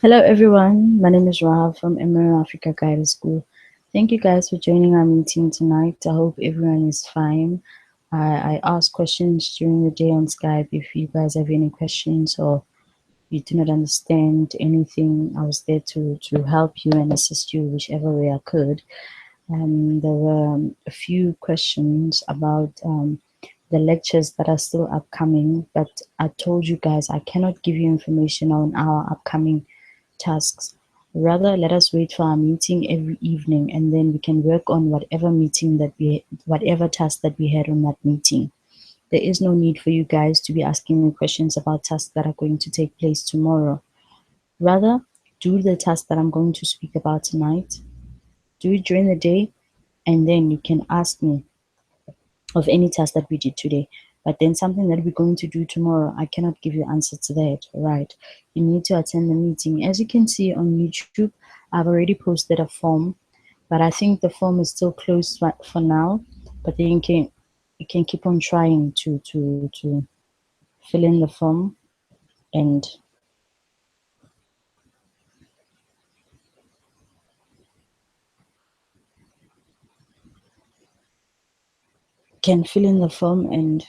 Hello everyone, my name is Rahab from Emerald Africa Guided School. Thank you guys for joining our meeting tonight. I hope everyone is fine. I ask questions during the day on Skype. If you guys have any questions or you do not understand anything, I was there to help you and assist you whichever way I could. There were a few questions about the lectures that are still upcoming, but I told you guys I cannot give you information on our upcoming tasks. Rather, let us wait for our meeting every evening and then we can work on whatever task that we had on that meeting. There is no need for you guys to be asking me questions about tasks that are going to take place tomorrow. Rather, do the task that I'm going to speak about tonight. Do it during the day and then you can ask me of any task that we did today. But then something that we're going to do tomorrow, I cannot give you answer to that, right? You need to attend the meeting. As you can see on YouTube, I've already posted a form, but I think the form is still closed for now. But then you can keep on trying to fill in the form and can fill in the form and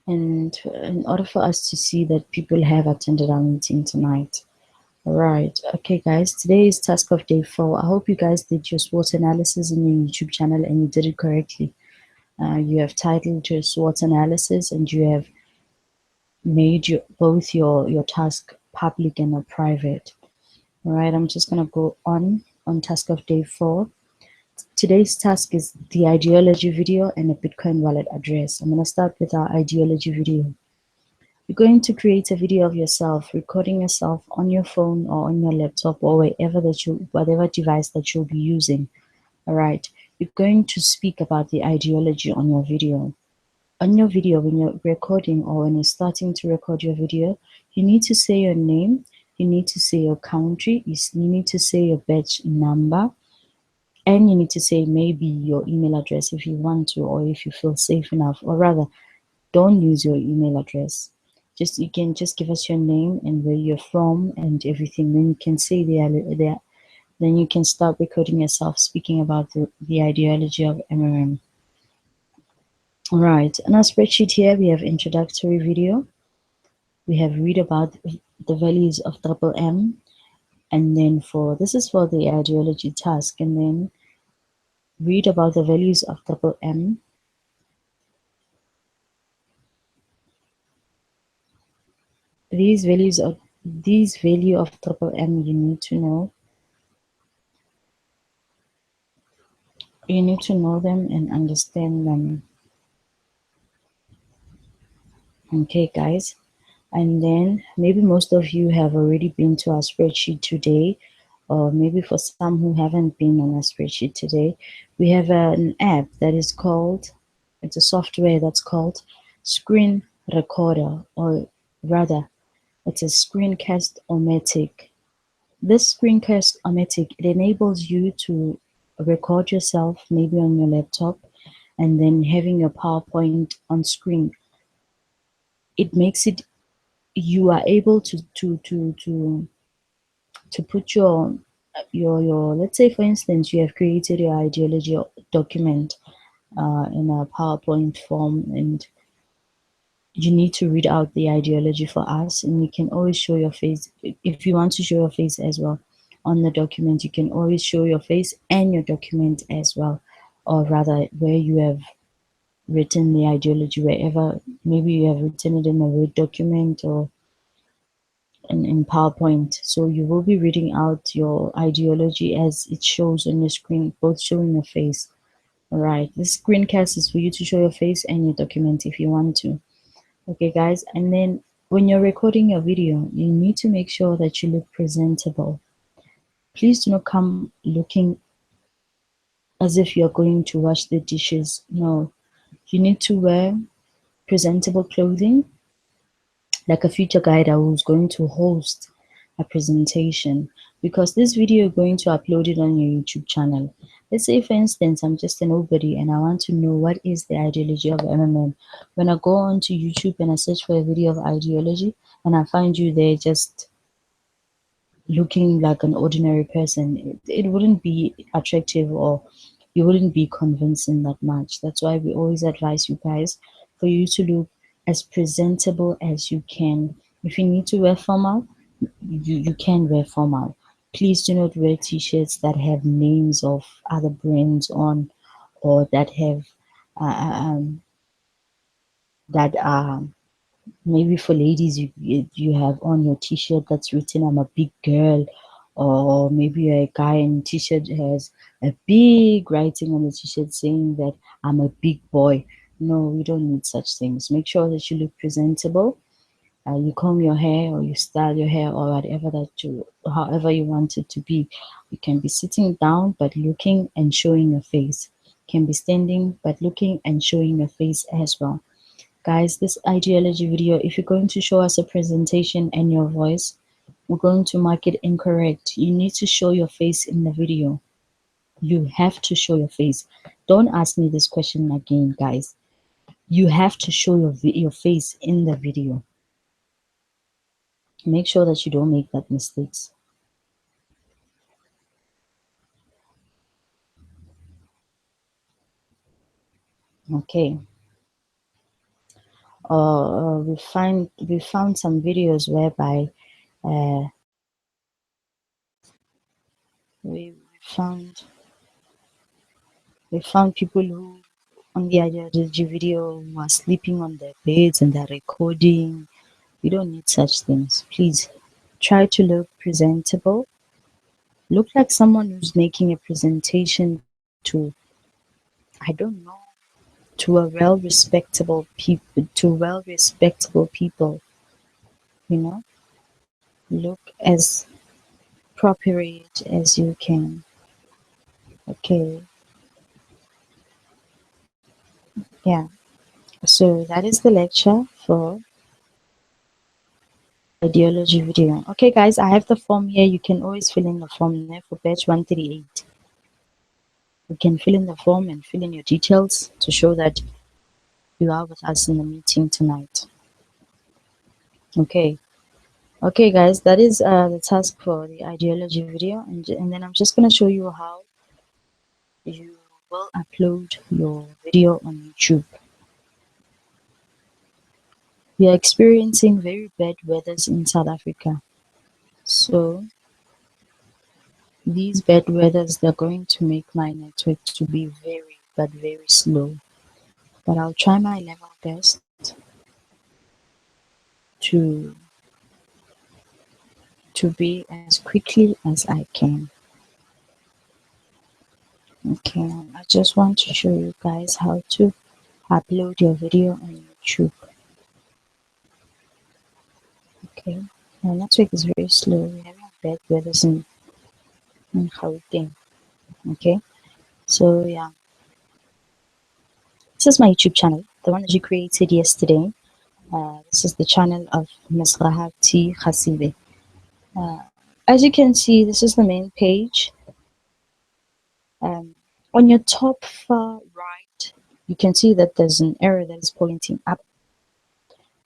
in order for us to see that people have attended our meeting tonight. Right. Okay, guys. Today is task of day 4. I hope you guys did your SWOT analysis in your YouTube channel and you did it correctly. You have titled your SWOT analysis and you have made both your task public and private. All right. I'm just gonna go on task of day 4. Today's task is the ideology video and a Bitcoin wallet address. I'm gonna start with our ideology video. You're going to create a video of yourself, recording yourself on your phone or on your laptop or whatever device that you'll be using. All right. You're going to speak about the ideology on your video. On your video, when you're recording or when you're starting to record your video, you need to say your name, you need to say your country, you need to say your batch number, and you need to say maybe your email address if you want to, or if you feel safe enough, or rather, don't use your email address. You can just give us your name and where you're from and everything. Then you can say then you can start recording yourself speaking about the ideology of MRM. Right, in our spreadsheet here we have introductory video. We have read about the values of double M, and then this is for the ideology task, and then read about the values of double M. These value of double M you need to know. You need to know them and understand them. Okay, guys. And then maybe most of you have already been to our spreadsheet today, or maybe for some who haven't been on our spreadsheet today, we have an app that is called, it's a software that's called Screen Recorder, or rather, it's a Screencast-O-Matic. This Screencast-O-Matic, it enables you to record yourself maybe on your laptop and then having your PowerPoint on screen. It makes it, you are able to put your let's say for instance you have created your ideology document in a PowerPoint form, and you need to read out the ideology for us, and you can always show your face. If you want to show your face as well on the document, you can always show your face and your document as well, or rather where you have written the ideology, wherever maybe you have written it in a Word document or in PowerPoint. So you will be reading out your ideology as it shows on your screen, both showing your face. All right, this screencast is for you to show your face and your document if you want to. Okay, guys, and then when you're recording your video, you need to make sure that you look presentable. Please do not come looking as if you're going to wash the dishes. No, you need to wear presentable clothing, like a future guide who's going to host a presentation, because this video you're going to upload it on your YouTube channel. Let's say for instance I'm just a nobody and I want to know what is the ideology of MMM. When I go onto YouTube and I search for a video of ideology, and I find you there just looking like an ordinary person, it wouldn't be attractive, or you wouldn't be convincing that much. That's why we always advise you guys for you to look as presentable as you can. If you need to wear formal, you can wear formal. Please do not wear t-shirts that have names of other brands on, or that have that are maybe for ladies. You have on your t-shirt that's written I'm a big girl, or maybe you're a guy and t-shirt has a big writing on the t-shirt saying that I'm a big boy. No, we don't need such things. Make sure that you look presentable. You comb your hair, or you style your hair, or whatever that you, however you want it to be. You can be sitting down but looking and showing your face. Can be standing but looking and showing your face as well. Guys, this ideology video, if you're going to show us a presentation and your voice, we're going to mark it incorrect. You need to show your face in the video. You have to show your face. Don't ask me this question again, guys. You have to show your face in the video. Make sure that you don't make that mistakes. Okay. We found some videos whereby uh, we found we found people who on the ideology video who are sleeping on their beds and they're recording. We don't need such things. Please try to look presentable. Look like someone who's making a presentation to, I don't know, to a well respectable people, you know. Look as appropriate as you can. Okay. Yeah. So that is the lecture for ideology video. Okay, guys, I have the form here. You can always fill in the form there for batch 138. You can fill in the form and fill in your details to show that you are with us in the meeting tonight. Okay. Okay, guys, that is the task for the ideology video, and then I'm just going to show you how you will upload your video on YouTube. We are experiencing very bad weathers in South Africa. So these bad weathers, they're going to make my network to be very, but very slow. But I'll try my level best to be as quickly as I can. Okay, I just want to show you guys how to upload your video on YouTube. Okay, my network is very slow. We're having bad weather in Gauteng. Okay, so yeah, this is my YouTube channel, the one that you created yesterday. This is the channel of Ms. Rahab T. Khasibe. As you can see, this is the main page. On your top far right, you can see that there's an arrow that is pointing up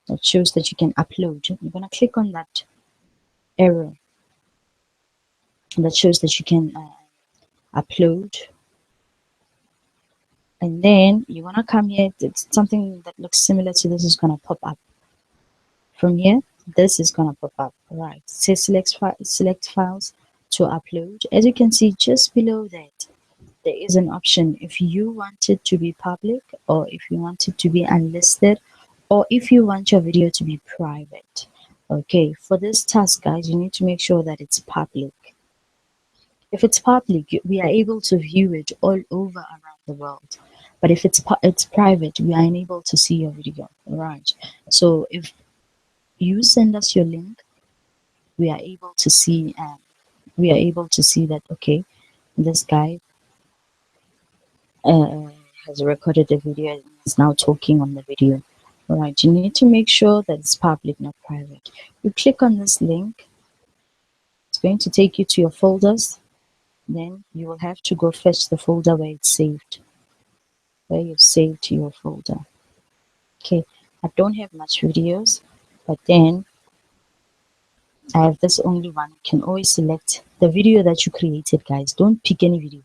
that shows that you can upload. You're going to click on that arrow that shows that you can upload. And then you want to come here. It's something that looks similar to this is going to pop up. From here, this is going to pop up. Right. It says select files to upload. As you can see just below that, there is an option if you want it to be public, or if you want it to be unlisted, or if you want your video to be private. Okay, for this task, guys, you need to make sure that it's public. If it's public, we are able to view it all over around the world. But if it's private, we are unable to see your video. Right. So if you send us your link, we are able to see that, okay, this guy has recorded a video and is now talking on the video. All right, you need to make sure that it's public, not private. You click on this link, it's going to take you to your folders. Then you will have to go fetch the folder where it's saved, where you've saved your folder. Okay, I don't have much videos, but then I have this only one. You can always select the video that you created, guys. Don't pick any video.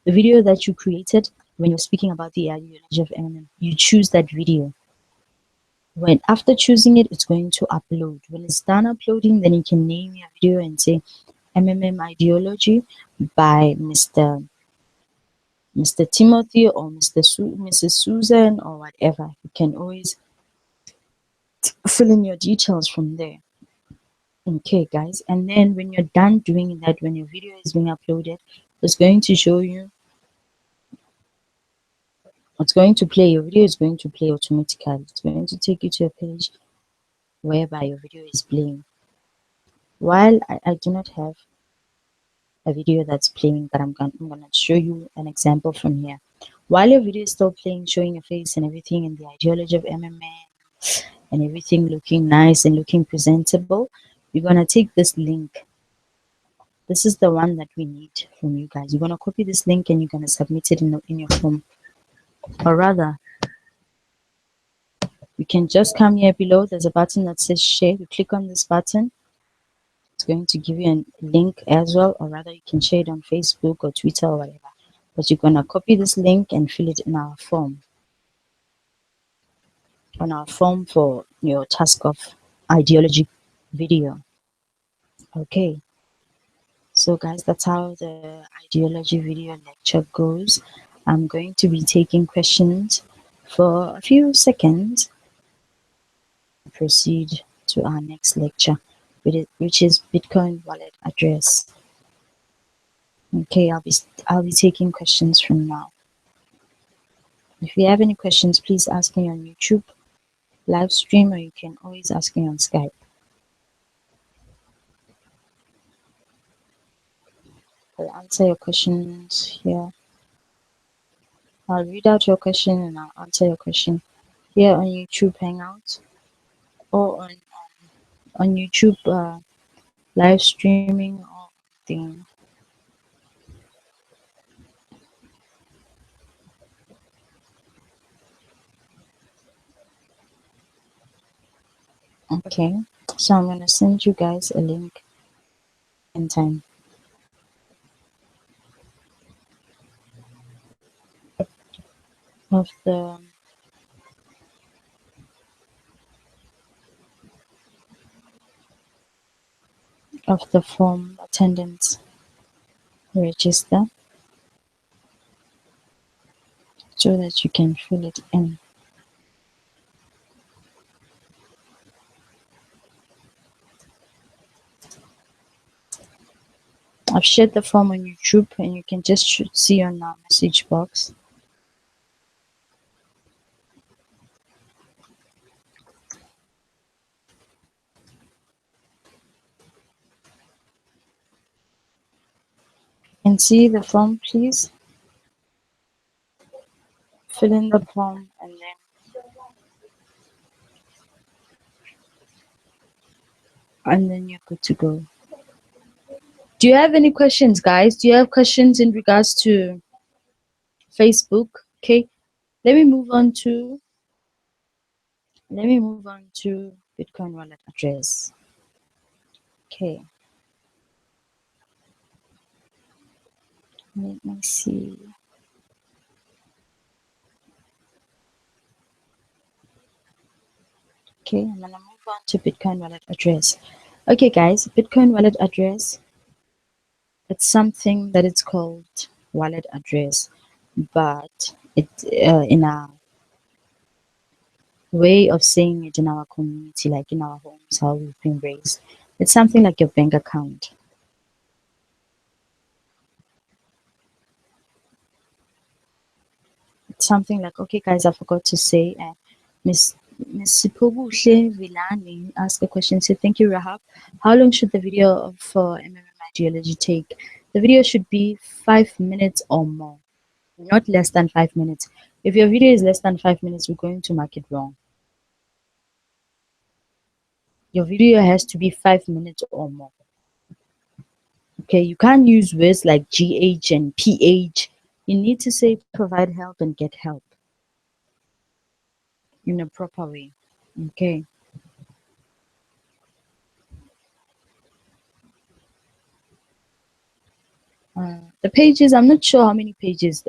The video that you created when you're speaking about the ideology of MMM, you choose that video. When after choosing it, it's going to upload. When it's done uploading, then you can name your video and say MMM ideology by Mr. Timothy or Mrs. Susan or whatever. You can always fill in your details from there. Okay, guys. And then when you're done doing that, when your video is being uploaded, it's going to show you, it's going to play, your video is going to play automatically. It's going to take you to a page whereby your video is playing. While I do not have a video that's playing, but I'm gonna show you an example from here. While your video is still playing, showing your face and everything, and the ideology of MMA and everything looking nice and looking presentable, you're gonna take this link. This is the one that we need from you guys. You're gonna copy this link and you're gonna submit it in your form. Or rather, you can just come here below. There's a button that says share. You click on this button. It's going to give you a link as well, or rather you can share it on Facebook or Twitter or whatever. But you're gonna copy this link and fill it in our form. On our form for your task of ideology video. Okay. So guys, that's how the ideology video lecture goes. I'm going to be taking questions for a few seconds. Proceed to our next lecture, which is Bitcoin wallet address. Okay, I'll be taking questions from now. If you have any questions, please ask me on YouTube live stream, or you can always ask me on Skype. I'll answer your questions here. I'll read out your question and I'll answer your question here on YouTube Hangout or on YouTube live streaming or thing. Okay, so I'm gonna send you guys a link in time. Of the form attendance register so that you can fill it in. I've shared the form on YouTube and you can just see on our message box. You can see the form, please. Fill in the form and then you're good to go. Do you have any questions, guys? Do you have questions in regards to Facebook? Okay, let me move on to Bitcoin wallet address. Okay, let me see. Okay, I'm gonna move on to Bitcoin wallet address. Okay, guys, Bitcoin wallet address. It's something that it's called wallet address, but it in our way of saying it in our community, like in our homes, how we've been raised, it's something like your bank account. It's something like, okay, guys, I forgot to say, Miss Sipobushe Vilani asked a question. Said, "Thank you, Rahab. How long should the video for MMM ideology take? The video should be 5 minutes or more, not less than 5 minutes. If your video is less than 5 minutes, we're going to mark it wrong. Your video has to be 5 minutes or more. Okay, you can't use words like GH and PH. You need to say provide help and get help in a proper way. Okay. The pages, I'm not sure how many pages.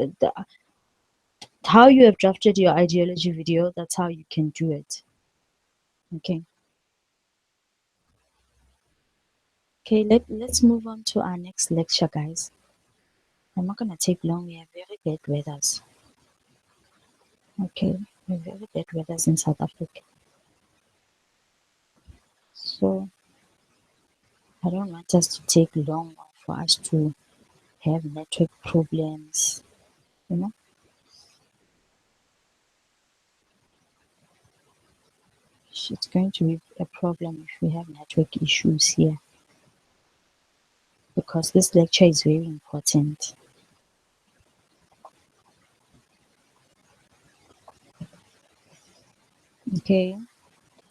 How you have drafted your ideology video, that's how you can do it. Okay. Okay, let's move on to our next lecture, guys. I'm not gonna take long. We have very bad weathers. Okay, we have very bad weathers in South Africa. So I don't want us to take long or for us to have network problems, you know. It's going to be a problem if we have network issues here because this lecture is very important. Okay,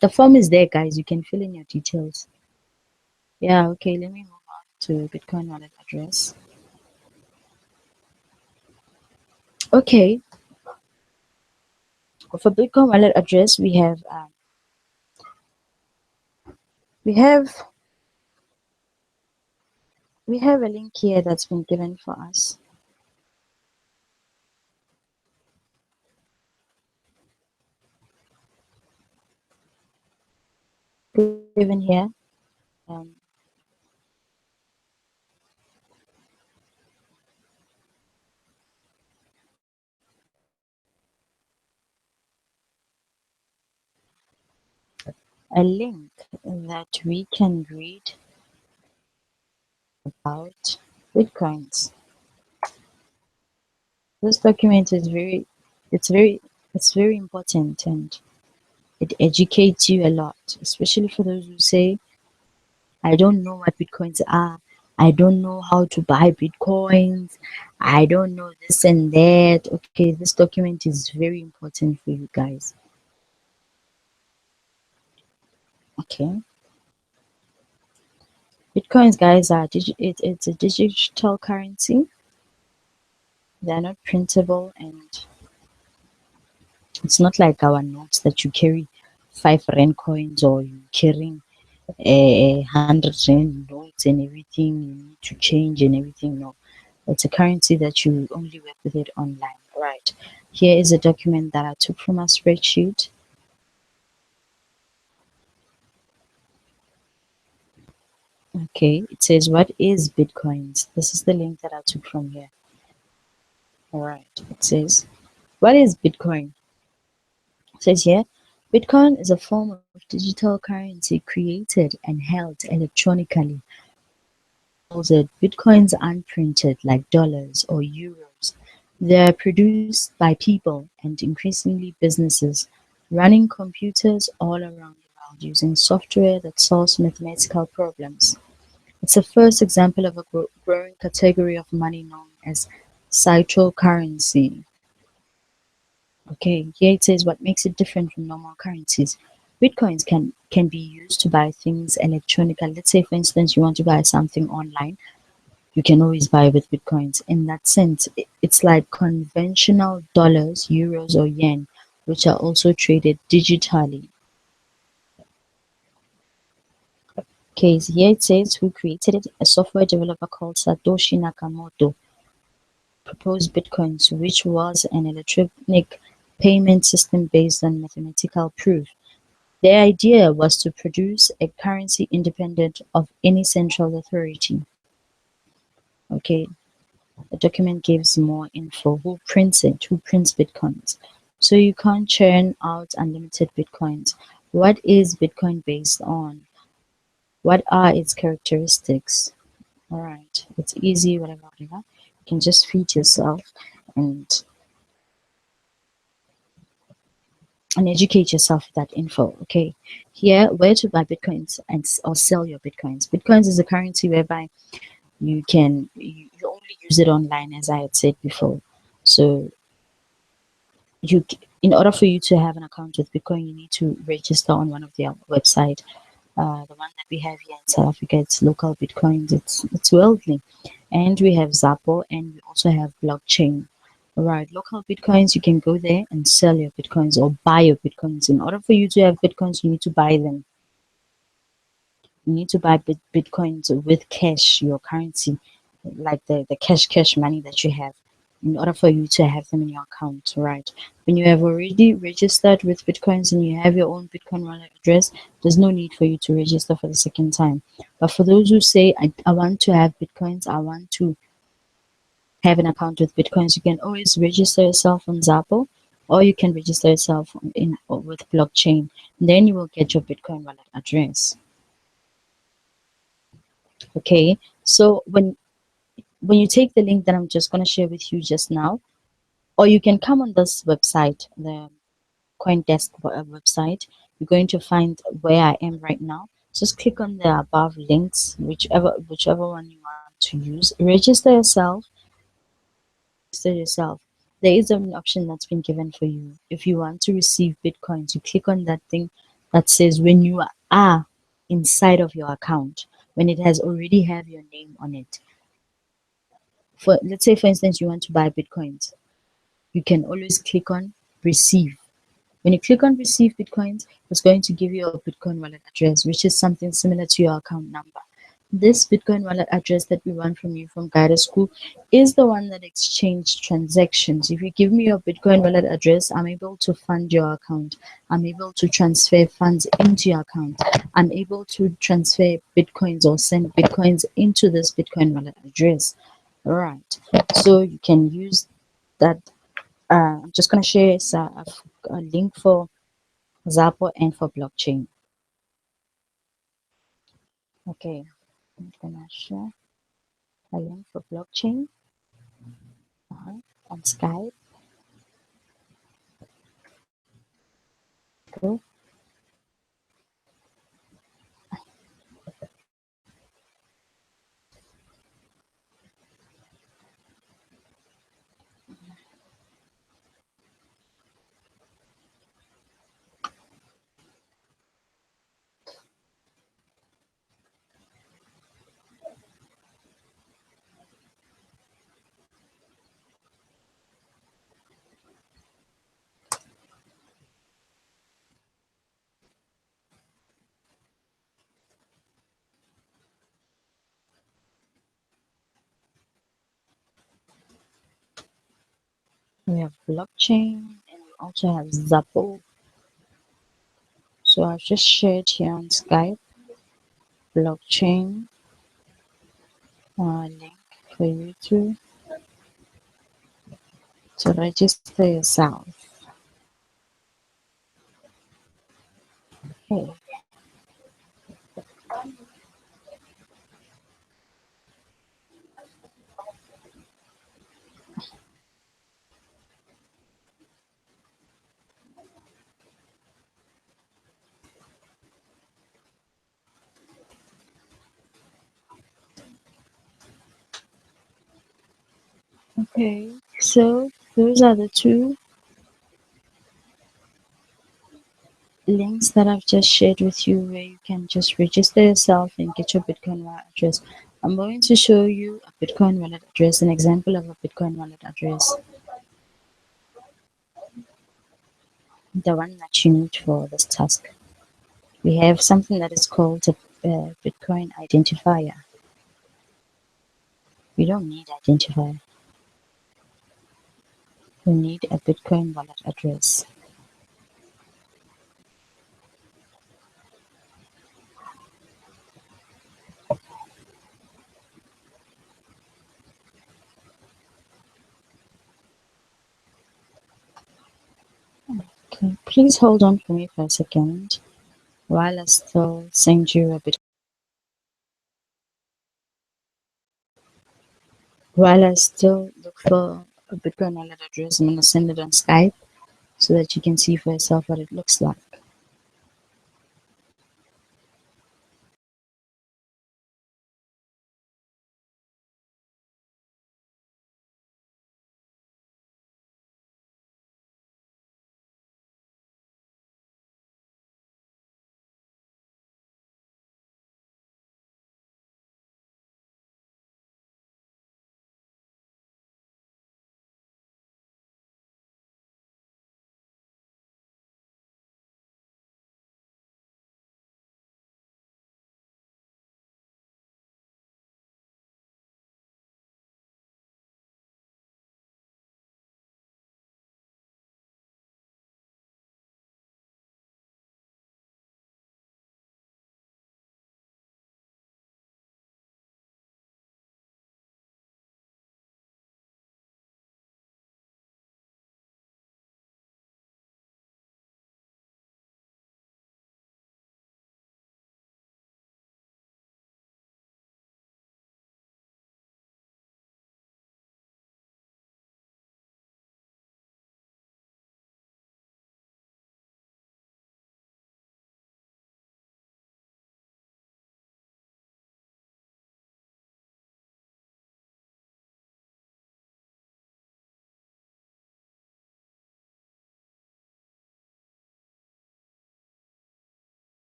the form is there, guys. You can fill in your details. Yeah, okay, let me move on to Bitcoin wallet address. Okay, for Bitcoin wallet address, we have we have a link here that's been given for us. Given here, um, a link that we can read about Bitcoins. This document is it's very, it's very important and it educates you a lot, especially for those who say, I don't know what Bitcoins are. I don't know how to buy Bitcoins. I don't know this and that. Okay, this document is very important for you guys. Okay. Bitcoins, guys, it's a digital currency. They're not printable and it's not like our notes that you carry 5 rand coins or you carrying a 100 rand notes and everything you need to change and everything. No, it's a currency that you only work with it online. Right. Here is a document that I took from a spreadsheet. Okay, it says what is Bitcoins. This is the link that I took from here. All right. It says what is Bitcoin? It says here Bitcoin is a form of digital currency created and held electronically. It Bitcoins aren't printed like dollars or euros. They're produced by people and increasingly businesses running computers all around the world using software that solves mathematical problems. It's the first example of a growing category of money known as cryptocurrency. Okay, here it says what makes it different from normal currencies. Bitcoins can be used to buy things electronically. Let's say, for instance, you want to buy something online, you can always buy with Bitcoins. In that sense, it's like conventional dollars, euros, or yen, which are also traded digitally. Okay, so here it says who created it. A software developer called Satoshi Nakamoto proposed Bitcoins, which was an electronic payment system based on mathematical proof. The idea was to produce a currency independent of any central authority. Okay, the document gives more info. Who prints it? Who prints Bitcoins? So you can't churn out unlimited Bitcoins. What is Bitcoin based on? What are its characteristics? All right, it's easy, whatever, whatever. You can just feed yourself and and educate yourself with that info. Okay, here where to buy Bitcoins and or sell your Bitcoins. Bitcoins is a currency whereby you only use it online, as I had said before. So in order for you to have an account with Bitcoin, you need to register on one of their website. The one that we have here in South Africa, it's local Bitcoins. It's worldly, and we have Zappo, and we also have blockchain. All right, local Bitcoins, you can go there and sell your Bitcoins or buy your Bitcoins. In order for you to have Bitcoins, you need to buy them. You need to buy Bitcoins with cash, your currency. like the cash money that you have, in order for you to have them in your account, right? When you have already registered with Bitcoins and you have your own Bitcoin wallet address, there's no need for you to register for the second time. But for those who say, I want to have Bitcoins, I want to have an account with Bitcoins, you can always register yourself on Zappo, or you can register yourself in with blockchain. Then you will get your Bitcoin wallet address. Okay, so when you take the link that I'm just going to share with you just now, or you can come on this website, the CoinDesk website. You're going to find where I am right now. Just click on the above links, whichever one you want to use. Register yourself. There is an option that's been given for you. If you want to receive Bitcoins, you click on that thing that says when you are inside of your account, when it has already have your name on it. For let's say for instance you want to buy Bitcoins, you can always click on receive. When you click on receive Bitcoins, it's going to give you a Bitcoin wallet address, which is something similar to your account number. This Bitcoin wallet address that we want from you from Guided School is the one that exchange transactions. If you give me your Bitcoin wallet address, I'm able to fund your account. I'm able to transfer funds into your account. I'm able to transfer Bitcoins or send Bitcoins into this Bitcoin wallet address. All right. So you can use that. I'm just going to share a link for Zappo and for blockchain. Okay, I'm gonna share a link for blockchain on Skype. Go. We have blockchain and we also have Zappo. So I've just shared here on Skype blockchain link for you to register yourself. Okay. Okay. So those are the two links that I've just shared with you where you can just register yourself and get your Bitcoin wallet address. I'm going to show you a Bitcoin wallet address, an example of a Bitcoin wallet address, the one that you need for this task. We have something that is called a Bitcoin identifier. You don't need identifier. You need a Bitcoin wallet address. Okay, please hold on for me for a second while I still send you a bit. While I still look for a Bitcoin wallet address, I'm gonna send it on Skype so that you can see for yourself what it looks like.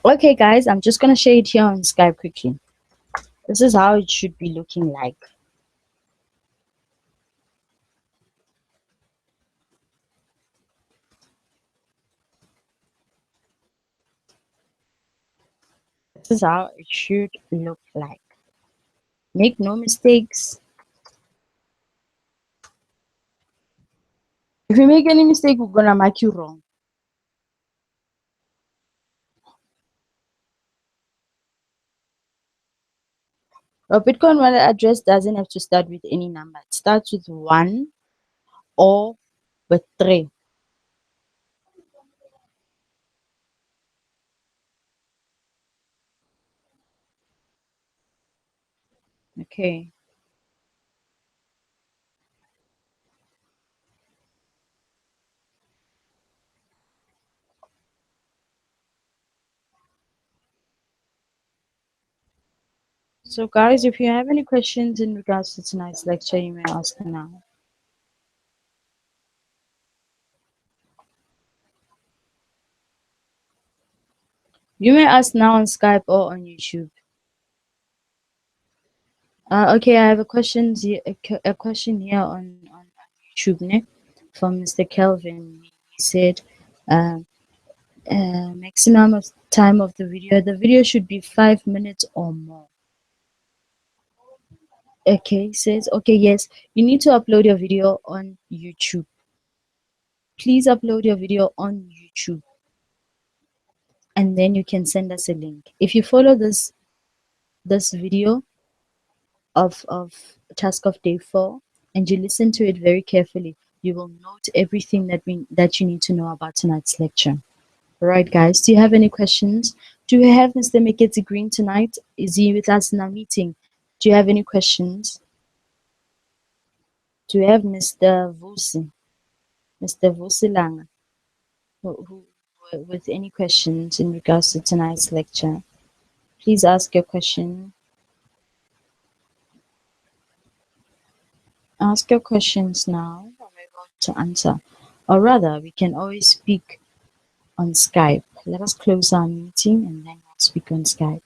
Okay, guys, I'm just gonna share it here on Skype quickly. This is how it should be looking like. This is how it should look like. Make no mistakes. If you make any mistake, we're gonna mark you wrong. A Bitcoin wallet address doesn't have to start with any number. It starts with 1 or with 3. Okay. So, guys, if you have any questions in regards to tonight's lecture, you may ask now. You may ask now on Skype or on YouTube. Okay, I have a question here on YouTube, ne? From Mr. Kelvin. He said, uh, maximum of time of the video. The video should be 5 minutes or more. Okay, says, okay, yes, you need to upload your video on YouTube. Please upload your video on YouTube, and then you can send us a link. If you follow this video of task of day 4 and you listen to it very carefully, you will note everything that you need to know about tonight's lecture. All right, guys, do you have any questions? Do we have Mr. Miketsi Green tonight? Is he with us in our meeting? Do you have any questions? Do we have Mr. Vusi, Mr. Vusilanga, who with any questions in regards to tonight's lecture? Please ask your question. Ask your questions now. I'm able to answer. Or rather, we can always speak on Skype. Let us close our meeting and then we'll speak on Skype.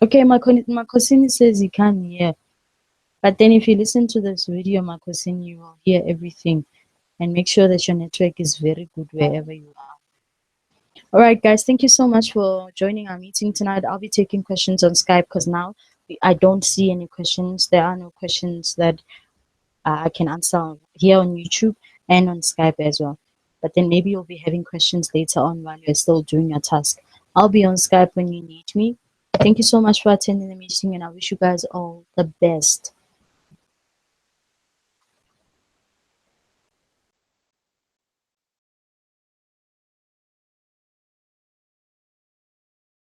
Okay, Makosini says he can't hear. But then if you listen to this video, Makosini, you will hear everything. And make sure that your network is very good wherever you are. All right, guys, thank you so much for joining our meeting tonight. I'll be taking questions on Skype because now I don't see any questions. There are no questions that I can answer here on YouTube and on Skype as well. But then maybe you'll be having questions later on while you're still doing your task. I'll be on Skype when you need me. Thank you so much for attending the meeting, and I wish you guys all the best.